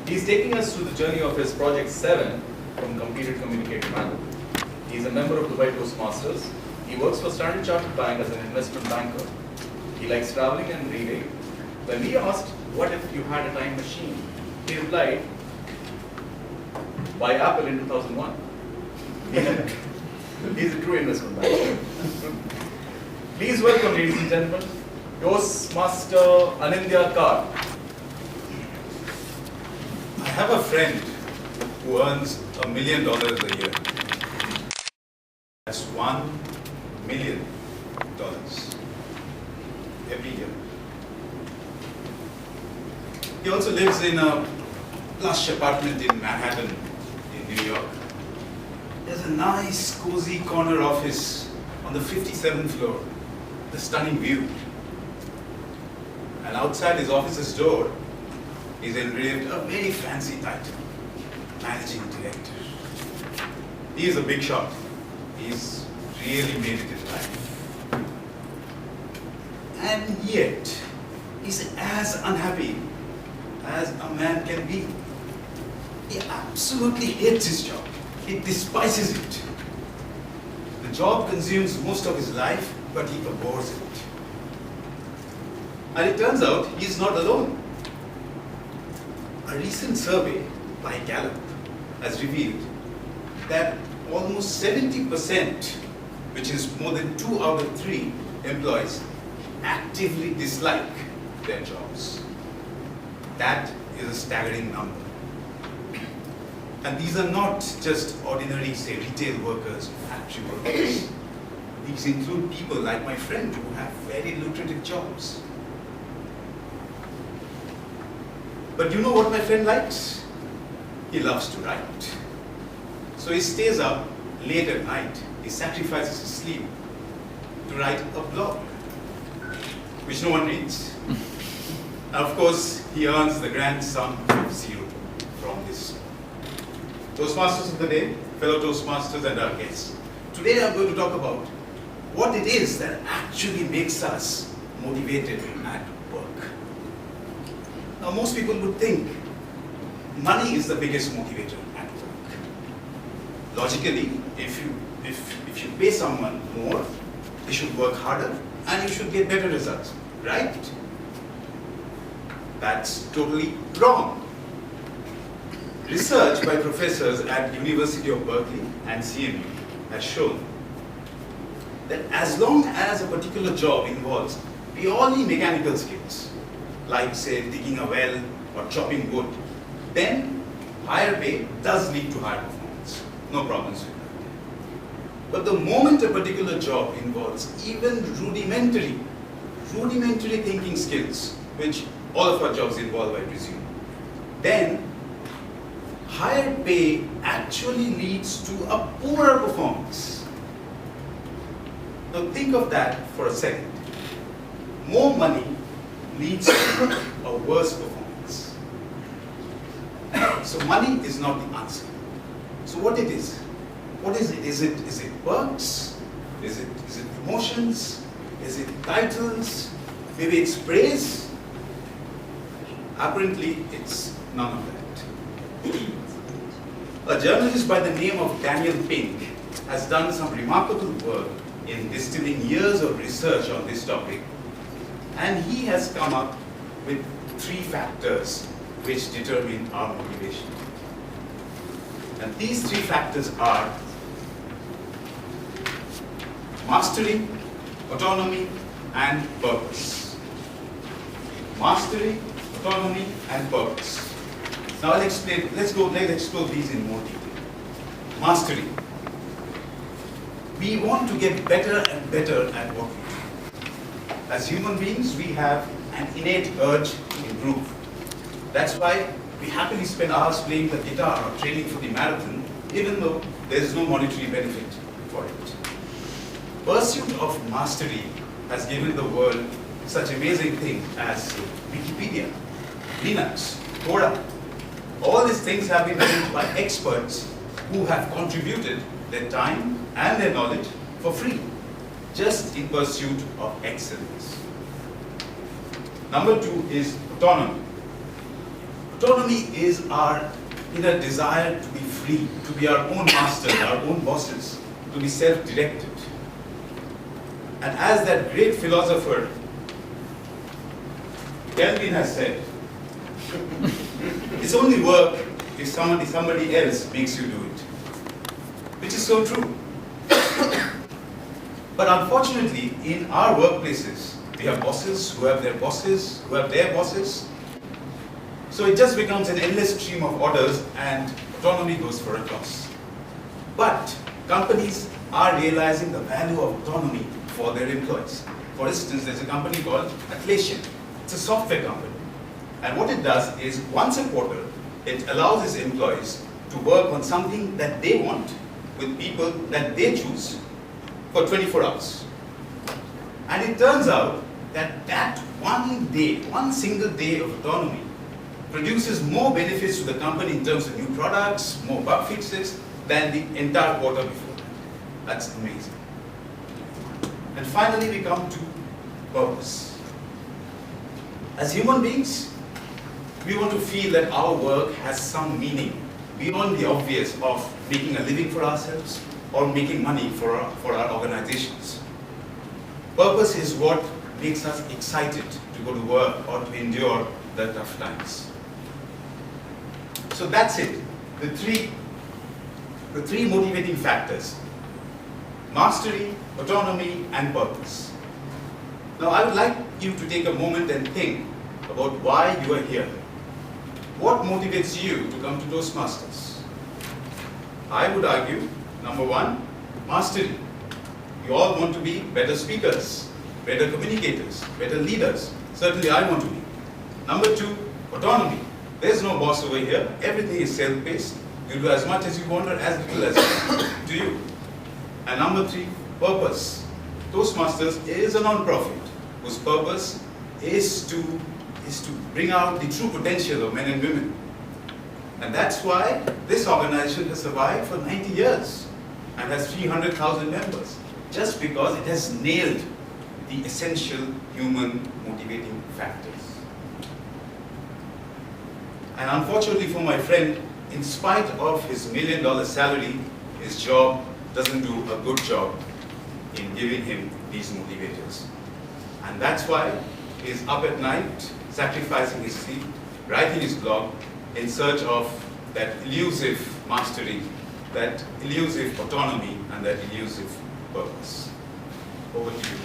He's taking us through the journey of his Project 7 from completed communicator manual. He's a member of Dubai Toastmasters. He works for Standard Chartered Bank as an investment banker. He likes traveling and reading. When we asked, what if you had a time machine? He replied, buy Apple in 2001. He's a true investment banker. Please welcome, ladies and gentlemen, Toastmaster Anindya. I have a friend who earns $1 million a year. That's $1 million every year. He also lives in a plush apartment in Manhattan, in New York. There's a nice, cozy corner office on the 57th floor, the stunning view. And outside his office's door is engraved a very fancy title, Managing Director. He is a big shot. He's really made it in life. And yet, he's as unhappy as a man can be. He absolutely hates his job. He despises it. The job consumes most of his life, but he abhors it. And it turns out he's not alone. A recent survey by Gallup has revealed that almost 70%, which is more than 2 out of 3 employees, actively dislike their jobs. That is a staggering number. And these are not just ordinary, say, retail workers, factory workers. These include people like my friend who have very lucrative jobs. But you know what my friend likes? He loves to write. So he stays up late at night. He sacrifices his sleep to write a blog, which no one reads. And of course, he earns the grand sum of zero from this. Toastmasters of the day, fellow Toastmasters and our guests. Today I'm going to talk about what it is that actually makes us motivated at work. Now most people would think money is the biggest motivator at work. Logically, if you pay someone more, they should work harder and you should get better results, right? That's totally wrong. Research by professors at University of Berkeley and CMU has shown that as long as a particular job involves purely mechanical skills, like say digging a well or chopping wood, then higher pay does lead to higher performance. No problems with that. But the moment a particular job involves even rudimentary thinking skills, which all of our jobs involve, I presume, then higher pay actually leads to a poorer performance. Now think of that for a second. More money leads to a worse performance. So money is not the answer. So what it is? What is it? Is it perks? Is it promotions? Is it titles? Maybe it's praise? Apparently it's none of that. A journalist by the name of Daniel Pink has done some remarkable work in distilling years of research on this topic, and he has come up with 3 factors which determine our motivation. And these 3 factors are mastery, autonomy, and purpose. Mastery, autonomy, and purpose. Now I'll explain, let's explore these in more detail. Mastery. We want to get better and better at what we do. As human beings, we have an innate urge to improve. That's why we happily spend hours playing the guitar or training for the marathon, even though there is no monetary benefit for it. Pursuit of mastery has given the world such amazing things as Wikipedia, Linux, Coda. All these things have been built by experts who have contributed their time and their knowledge for free, just in pursuit of excellence. Number 2 is autonomy. Autonomy is our inner desire to be free, to be our own masters, our own bosses, to be self-directed. And as that great philosopher Kelvin has said, it's only work if somebody else makes you do it. Which is so true. But unfortunately, in our workplaces, we have bosses who have their bosses, who have their bosses. So it just becomes an endless stream of orders and autonomy goes for a toss. But companies are realizing the value of autonomy for their employees. For instance, there's a company called Atlassian. It's a software company. And what it does is once a quarter, it allows its employees to work on something that they want with people that they choose for 24 hours. And it turns out that that one day, one single day of autonomy produces more benefits to the company in terms of new products, more bug fixes than the entire quarter before that. That's amazing. And finally we come to purpose. As human beings, we want to feel that our work has some meaning beyond the obvious of making a living for ourselves or making money for our organizations. Purpose is what makes us excited to go to work or to endure the tough times. So that's it. The three motivating factors: mastery, autonomy, and purpose. Now I would like you to take a moment and think about why you are here. What motivates you to come to Toastmasters? I would argue, number one, mastery. We all want to be better speakers, better communicators, better leaders. Certainly I want to be. Number two, autonomy. There's no boss over here. Everything is self-paced. You do as much as you want or as little as to you. And number three, purpose. Toastmasters is a non-profit whose purpose is to bring out the true potential of men and women. And that's why this organization has survived for 90 years and has 300,000 members, just because it has nailed the essential human motivating factors. And unfortunately for my friend, in spite of his $1 million salary, his job doesn't do a good job in giving him these motivators. And that's why he's up at night, sacrificing his sleep, writing his blog in search of that elusive mastery, that elusive autonomy, and that elusive purpose. Over to you.